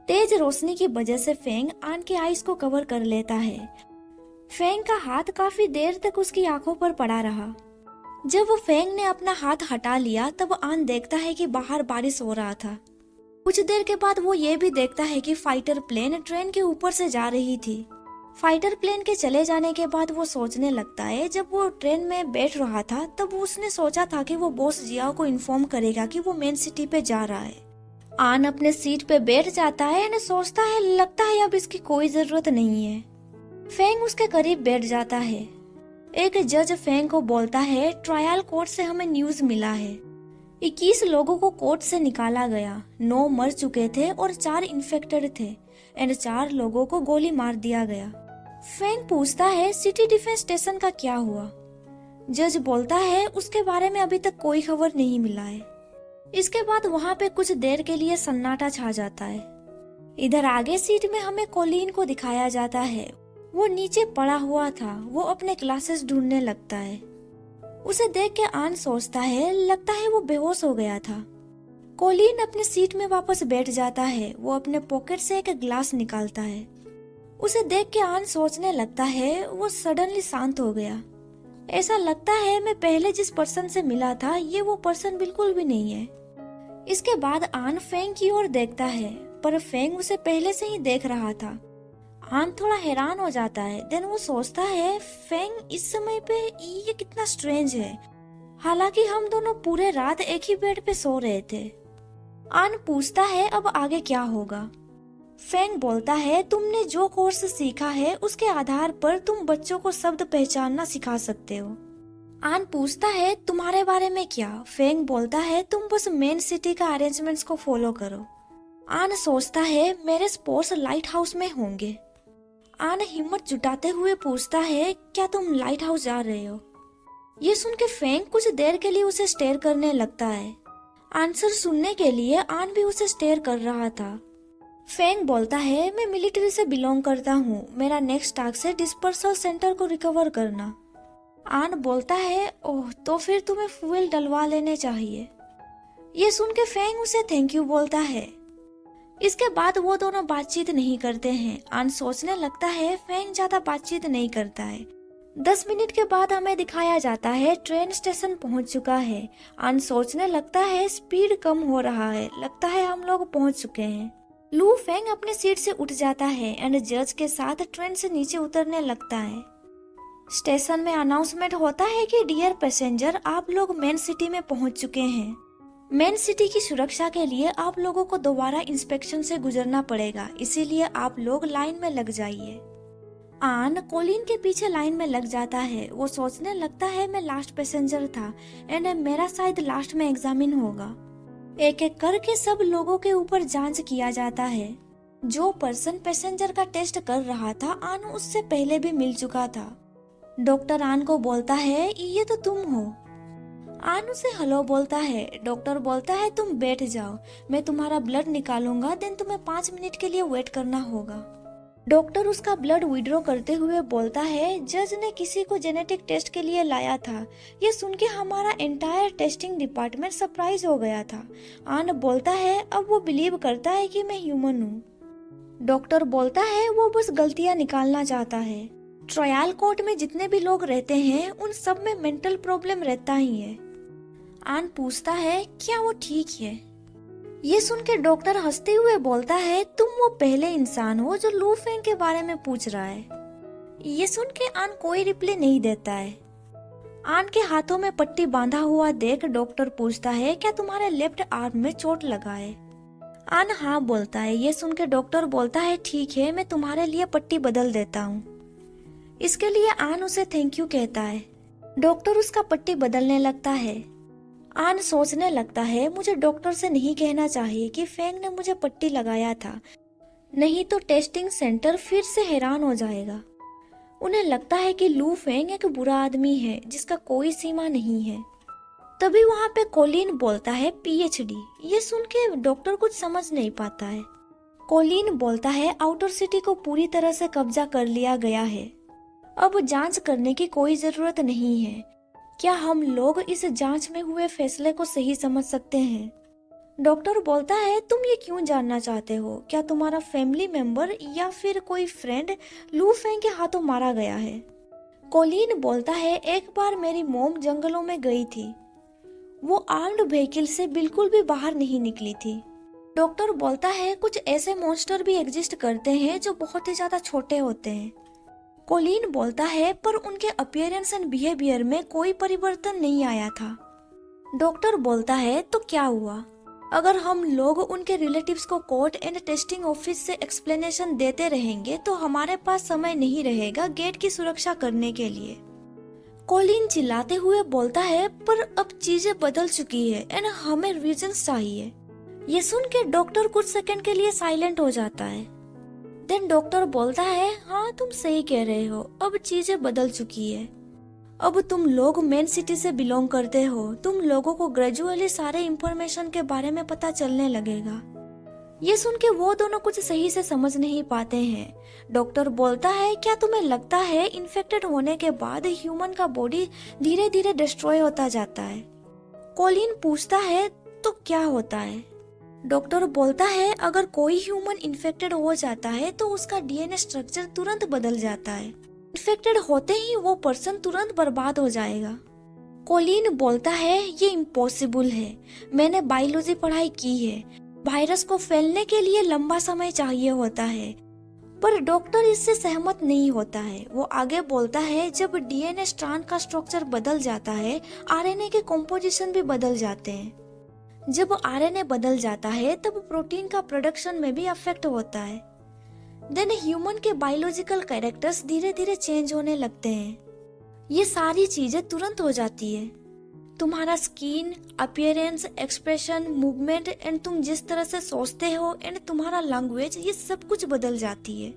तेज रोशनी की वजह से फेंग आन के आईज को कवर कर लेता है। फेंग का हाथ काफी देर तक उसकी आंखों पर पड़ा रहा। जब वो फेंग ने अपना हाथ हटा लिया तब आन देखता है कि बाहर बारिश हो रहा था। कुछ देर के बाद वो ये भी देखता है कि फाइटर प्लेन ट्रेन के ऊपर से जा रही थी। फाइटर प्लेन के चले जाने के बाद वो सोचने लगता है, जब वो ट्रेन में बैठ रहा था तब उसने सोचा था कि वो बॉस जियाओ को इन्फॉर्म करेगा कि वो मेन सिटी पे जा रहा है। आन अपने सीट पे बैठ जाता है और सोचता है लगता है अब इसकी कोई जरूरत नहीं है। फेंग उसके करीब बैठ जाता है। एक जज फेंग को बोलता है, ट्रायल कोर्ट से हमें न्यूज मिला है। 21 लोगों को कोर्ट से निकाला गया। 9 मर चुके थे और 4 इन्फेक्टेड थे एंड 4 लोगों को गोली मार दिया गया। फेंग पूछता है सिटी डिफेंस स्टेशन का क्या हुआ। जज बोलता है उसके बारे में अभी तक कोई खबर नहीं मिला है। इसके बाद वहाँ पे कुछ देर के लिए सन्नाटा छा जाता है। इधर आगे सीट में हमें कोलिन को दिखाया जाता है। वो नीचे पड़ा हुआ था। वो अपने क्लासेस ढूंढने लगता है। उसे देख के आन सोचता है लगता है वो बेहोश हो गया था। कोलिन अपनी सीट में वापस बैठ जाता है। वो अपने पॉकेट से एक ग्लास निकालता है। उसे देख के आन सोचने लगता है वो सडनली शांत हो गया। ऐसा लगता है मैं पहले जिस पर्सन से मिला था ये वो पर्सन बिल्कुल भी नहीं है। इसके बाद आन फेंग की ओर देखता है पर फेंग उसे पहले से ही देख रहा था। आन थोड़ा हैरान हो जाता है। देन वो सोचता है फेंग इस समय पे ये कितना स्ट्रेंज है, हालांकि हम दोनों पूरे रात एक ही बेड पे सो रहे थे। आन पूछता है अब आगे क्या होगा। फेंग बोलता है तुमने जो कोर्स सीखा है उसके आधार पर तुम बच्चों को शब्द पहचानना सिखा सकते हो। आन पूछता है तुम्हारे बारे में क्या। फेंग बोलता है तुम बस मेन सिटी का अरेंजमेंट्स को फॉलो करो। आन सोचता है मेरे स्पोर्ट्स लाइट हाउस में होंगे। आन हिम्मत जुटाते हुए पूछता है क्या तुम लाइट हाउस जा रहे हो। ये सुन के फेंग कुछ देर के लिए उसे स्टेयर करने लगता है। आंसर सुनने के लिए आन भी उसे स्टेयर कर रहा था। फेंग बोलता है मैं मिलिट्री से बिलोंग करता हूँ। मेरा नेक्स्ट टास्क है डिस्पर्सल सेंटर को रिकवर करना। आन बोलता है ओह तो फिर तुम्हें फ्यूल डलवा लेने चाहिए। ये सुन के फेंग उसे थैंक यू बोलता है। इसके बाद वो दोनों बातचीत नहीं करते हैं। आन सोचने लगता है फेंग ज्यादा बातचीत नहीं करता है। 10 मिनट के बाद हमें दिखाया जाता है ट्रेन स्टेशन पहुंच चुका है। आन सोचने लगता है स्पीड कम हो रहा है, लगता है हम लोग पहुंच चुके हैं। लू फेंग अपने सीट से उठ जाता है एंड जज के साथ ट्रेन से नीचे उतरने लगता है। स्टेशन में अनाउंसमेंट होता है कि डियर पैसेंजर आप लोग मेन सिटी में पहुंच चुके हैं। मेन सिटी की सुरक्षा के लिए आप लोगों को दोबारा इंस्पेक्शन से गुजरना पड़ेगा, इसीलिए आप लोग लाइन में लग जाइए। आन कोलिन के पीछे लाइन में लग जाता है। वो सोचने लगता है मैं लास्ट पैसेंजर था एंड मेरा शायद लास्ट में एग्जामिन होगा। एक एक करके सब लोगों के ऊपर जांच किया जाता है। जो पर्सन पैसेंजर का टेस्ट कर रहा था आन उससे पहले भी मिल चुका था। डॉक्टर आन को बोलता है ये तो तुम हो। आन उसे हेलो बोलता है। डॉक्टर बोलता है तुम बैठ जाओ, मैं तुम्हारा ब्लड निकालूंगा, देन तुम्हें 5 मिनट के लिए वेट करना होगा। डॉक्टर उसका ब्लड विड्रॉ करते हुए बोलता है जज ने किसी को जेनेटिक टेस्ट के लिए लाया था। ये सुन के हमारा एंटायर टेस्टिंग डिपार्टमेंट सरप्राइज हो गया था। आन बोलता है अब वो बिलीव करता है कि मैं ह्यूमन हूँ। डॉक्टर बोलता है वो बस गलतियाँ निकालना चाहता है। ट्रायल कोर्ट में जितने भी लोग रहते हैं उन सब में मेंटल प्रॉब्लम रहता ही है। आन पूछता है क्या वो ठीक है। ये सुन के डॉक्टर हंसते हुए बोलता है तुम वो पहले इंसान हो जो लू फेंग के बारे में पूछ रहा है। ये सुन के आन कोई रिप्लाई नहीं देता है। आन के हाथों में पट्टी बांधा हुआ देख डॉक्टर पूछता है क्या तुम्हारे लेफ्ट आर्म में चोट लगा है। आन हाँ बोलता है। ये सुन के डॉक्टर बोलता है ठीक है मैं तुम्हारे लिए पट्टी बदल देता हूँ। इसके लिए आन उसे थैंक यू कहता है। डॉक्टर उसका पट्टी बदलने लगता है। आन सोचने लगता है मुझे डॉक्टर से नहीं कहना चाहिए कि फेंग ने मुझे पट्टी लगाया था, नहीं तो टेस्टिंग सेंटर फिर से हैरान हो जाएगा। उन्हें लगता है कि लू फेंग एक बुरा आदमी है जिसका कोई सीमा नहीं है। तभी वहाँ पे कोलिन बोलता है पीएचडी। ये सुन के डॉक्टर कुछ समझ नहीं पाता है। कोलिन बोलता है आउटर सिटी को पूरी तरह से कब्जा कर लिया गया है, अब जांच करने की कोई जरूरत नहीं है। क्या हम लोग इस जांच में हुए फैसले को सही समझ सकते हैं। डॉक्टर बोलता है तुम ये क्यों जानना चाहते हो? क्या तुम्हारा फैमिली मेंबर या फिर कोई फ्रेंड लू फेंग के हाथों मारा गया है? कोलिन बोलता है एक बार मेरी मॉम जंगलों में गई थी। वो आर्म्ड व्हीकल से बिल्कुल भी बाहर नहीं निकली थी। डॉक्टर बोलता है कुछ ऐसे मॉन्स्टर भी एग्जिस्ट करते हैं जो बहुत ही ज्यादा छोटे होते हैं। कोलिन बोलता है पर उनके अपीयरेंस एंड बिहेवियर में कोई परिवर्तन नहीं आया था। डॉक्टर बोलता है तो क्या हुआ? अगर हम लोग उनके रिलेटिव्स को कोर्ट एंड टेस्टिंग ऑफिस से एक्सप्लेनेशन देते रहेंगे तो हमारे पास समय नहीं रहेगा गेट की सुरक्षा करने के लिए। कोलिन चिल्लाते हुए बोलता है पर अब चीजें बदल चुकी है एंड हमें रीजंस चाहिए। ये सुन के डॉक्टर कुछ सेकंड के लिए साइलेंट हो जाता है। देन डॉक्टर बोलता है हाँ तुम सही कह रहे हो, अब चीजें बदल चुकी है। अब तुम लोग मेन सिटी से बिलोंग करते हो, तुम लोगों को ग्रेजुअली सारे इंफॉर्मेशन के बारे में पता चलने लगेगा। ये सुन के वो दोनों कुछ सही से समझ नहीं पाते हैं। डॉक्टर बोलता है क्या तुम्हें लगता है इन्फेक्टेड होने के बाद ह्यूमन का बॉडी धीरे धीरे डिस्ट्रॉय होता जाता है? कोलिन पूछता है तो क्या होता है? डॉक्टर बोलता है अगर कोई ह्यूमन इन्फेक्टेड हो जाता है तो उसका डीएनए स्ट्रक्चर तुरंत बदल जाता है। इन्फेक्टेड होते ही वो पर्सन तुरंत बर्बाद हो जाएगा। कोलिन बोलता है ये इम्पॉसिबल है, मैंने बायोलॉजी पढ़ाई की है, वायरस को फैलने के लिए लंबा समय चाहिए होता है। पर डॉक्टर इससे सहमत नहीं होता है। वो आगे बोलता है जब डीएनए स्ट्रैंड का स्ट्रक्चर बदल जाता है आरएनए के कॉम्पोजिशन भी बदल जाते हैं। जब आरएनए बदल जाता है तब प्रोटीन का प्रोडक्शन में भी अफेक्ट होता है। देन ह्यूमन के बायोलॉजिकल कैरेक्टर्स धीरे धीरे चेंज होने लगते हैं। ये सारी चीजें तुरंत हो जाती है। तुम्हारा skin, appearance, expression, movement and तुम जिस तरह से सोचते हो एंड तुम्हारा लैंग्वेज, ये सब कुछ बदल जाती है।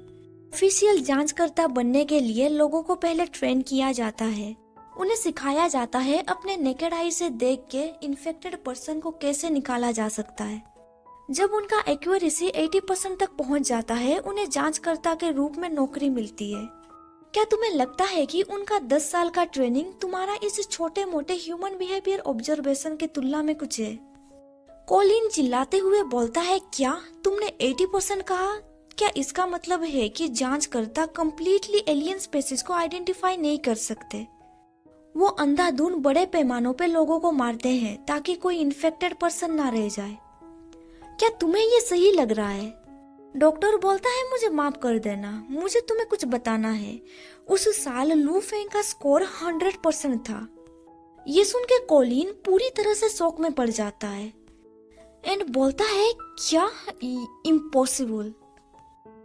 ऑफिशियल जांचकर्ता बनने के लिए लोगों को पहले ट्रेन किया जाता है। उन्हें सिखाया जाता है अपने नेकेड आई से देख के इन्फेक्टेड पर्सन को कैसे निकाला जा सकता है। जब उनका एक्यूरेसी 80% तक पहुंच जाता है उन्हें जांचकर्ता के रूप में नौकरी मिलती है। क्या तुम्हें लगता है कि उनका 10 साल का ट्रेनिंग तुम्हारा इस छोटे मोटे ह्यूमन बिहेवियर ऑब्जर्वेशन की तुलना में कुछ है? कोलिन चिल्लाते हुए बोलता है क्या तुमने 80% कहा? क्या इसका मतलब है कि जांचकर्ता कंप्लीटली एलियन स्पेसीज को आइडेंटिफाई नहीं कर सकते? वो अंधाधुंध बड़े पैमानों पे लोगों को मारते हैं ताकि कोई इन्फेक्टेड पर्सन ना रह जाए। क्या तुम्हें ये सही लग रहा है? डॉक्टर बोलता है मुझे माफ कर देना, मुझे तुम्हें कुछ बताना है। उस साल लू फेंग का स्कोर 100% था। ये सुन के कोलिन पूरी तरह से शॉक में पड़ जाता है एंड बोलता है क्या? इम्पॉसिबल।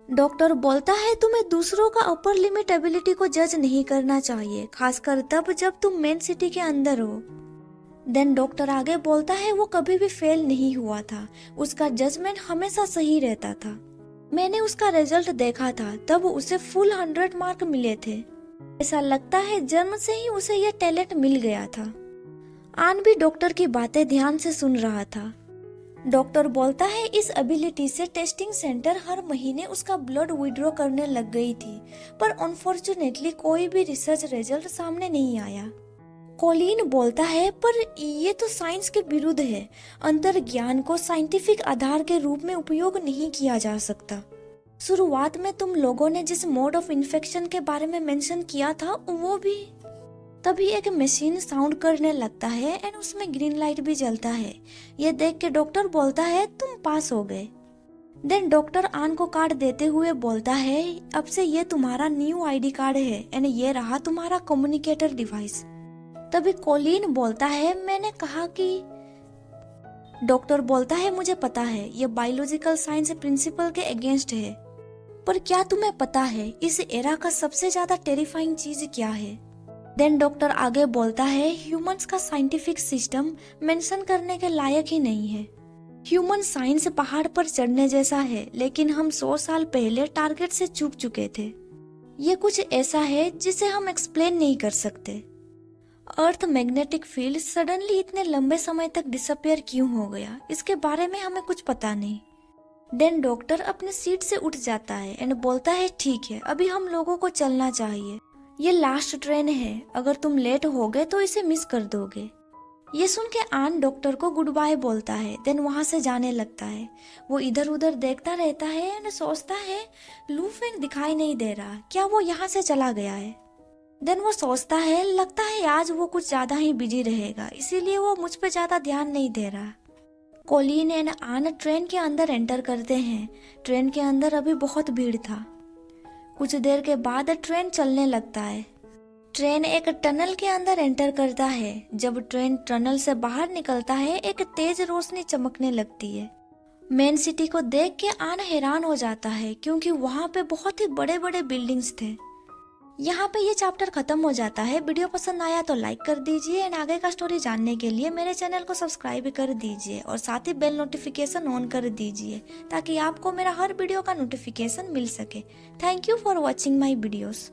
डॉक्टर बोलता है तुम्हें दूसरों का अपर लिमिट एबिलिटी को जज नहीं करना चाहिए, खासकर तब जब तुम मेन सिटी के अंदर हो। देन डॉक्टर आगे बोलता है वो कभी भी फेल नहीं हुआ था, उसका जजमेंट हमेशा सही रहता था। मैंने उसका रिजल्ट देखा था, तब उसे फुल 100 मार्क मिले थे। ऐसा लगता है जन्म से ही उसे यह टैलेंट मिल गया था। आन भी डॉक्टर की बातें ध्यान से सुन रहा था। डॉक्टर बोलता है इस एबिलिटी से टेस्टिंग सेंटर हर महीने उसका ब्लड विड्रॉ करने लग गई थी, पर अनफॉर्चुनेटली कोई भी रिसर्च रिजल्ट सामने नहीं आया। कोलिन बोलता है पर ये तो साइंस के विरुद्ध है, अंतर्ज्ञान को साइंटिफिक आधार के रूप में उपयोग नहीं किया जा सकता। शुरुआत में तुम लोगों ने जिस मोड ऑफ इन्फेक्शन के बारे में मेंशन किया था वो भी। तभी एक मशीन साउंड करने लगता है एंड उसमें ग्रीन लाइट भी जलता है। ये देख के डॉक्टर बोलता है तुम पास हो गए। देन डॉक्टर आन को कार्ड देते हुए बोलता है अब से ये तुम्हारा न्यू आईडी कार्ड है एंड ये रहा तुम्हारा कम्युनिकेटर डिवाइस। तभी कोलिन बोलता है मैंने कहा कि। डॉक्टर बोलता है मुझे पता है ये बायोलॉजिकल साइंस प्रिंसिपल के अगेंस्ट है, पर क्या तुम्हें पता है इस एरा का सबसे ज्यादा टेरिफाइंग चीज क्या है? देन डॉक्टर आगे बोलता है ह्यूमंस का साइंटिफिक सिस्टम मेंशन करने के लायक ही नहीं है। ह्यूमन साइंस पहाड़ पर चढ़ने जैसा है, लेकिन हम 100 साल पहले टारगेट से चूक चुके थे। ये कुछ ऐसा है जिसे हम एक्सप्लेन नहीं कर सकते। अर्थ मैग्नेटिक फील्ड सडनली इतने लंबे समय तक डिसअपियर क्यों हो गया, इसके बारे में हमें कुछ पता नहीं। देन डॉक्टर अपने सीट से उठ जाता है एंड बोलता है ठीक है, अभी हम लोगों को चलना चाहिए। ये लास्ट ट्रेन है, अगर तुम लेट हो गए तो इसे मिस कर दोगे। ये सुन के आन डॉक्टर को गुड बाय बोलता है, देन वहां से जाने लगता है। वो इधर उधर देखता रहता है एंड सोचता है लू फेंग दिखाई नहीं दे रहा, क्या वो यहाँ से चला गया है। देन वो सोचता है लगता है आज वो कुछ ज्यादा ही बिजी रहेगा, इसीलिए वो मुझ पे ज्यादा ध्यान नहीं दे रहा। कोलिन एंड आन ट्रेन के अंदर एंटर करते हैं। ट्रेन के अंदर अभी बहुत भीड़ था। कुछ देर के बाद ट्रेन चलने लगता है। ट्रेन एक टनल के अंदर एंटर करता है। जब ट्रेन टनल से बाहर निकलता है एक तेज रोशनी चमकने लगती है। मेन सिटी को देख के आन हैरान हो जाता है क्योंकि वहाँ पे बहुत ही बड़े बड़े बिल्डिंग्स थे। यहाँ पे ये चैप्टर खत्म हो जाता है। वीडियो पसंद आया तो लाइक कर दीजिए एंड आगे का स्टोरी जानने के लिए मेरे चैनल को सब्सक्राइब कर दीजिए और साथ ही बेल नोटिफिकेशन ऑन कर दीजिए ताकि आपको मेरा हर वीडियो का नोटिफिकेशन मिल सके। Thank you for watching my videos.